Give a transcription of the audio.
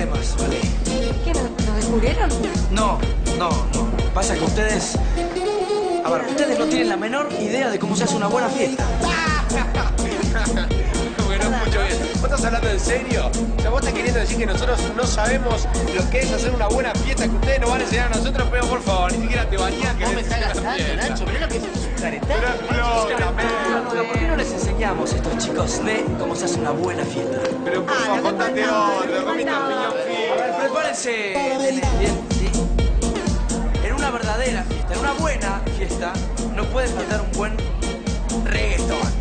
problemas, ¿vale? ¿Qué, nos descubrieron? No. Pasa que ustedes... A ver, ustedes no tienen la menor idea de cómo se hace una buena fiesta. Bueno, mucho bien. ¿Vos estás hablando en serio? O sea, vos estás queriendo decir que nosotros no sabemos lo que es hacer una buena fiesta, que ustedes nos van a enseñar a nosotros, pero por favor, ni siquiera te bañás. ¿Cómo me estás gastando, Nacho? Mirá lo que es un caretón. ¿Por qué no les enseñamos a estos chicos de cómo se hace una buena fiesta? Pero por favor, contate otro, comiste un piñón A ver, prepárense, bien, ¿sí? En una verdadera fiesta, en una buena fiesta, no puede faltar un buen reggaetón.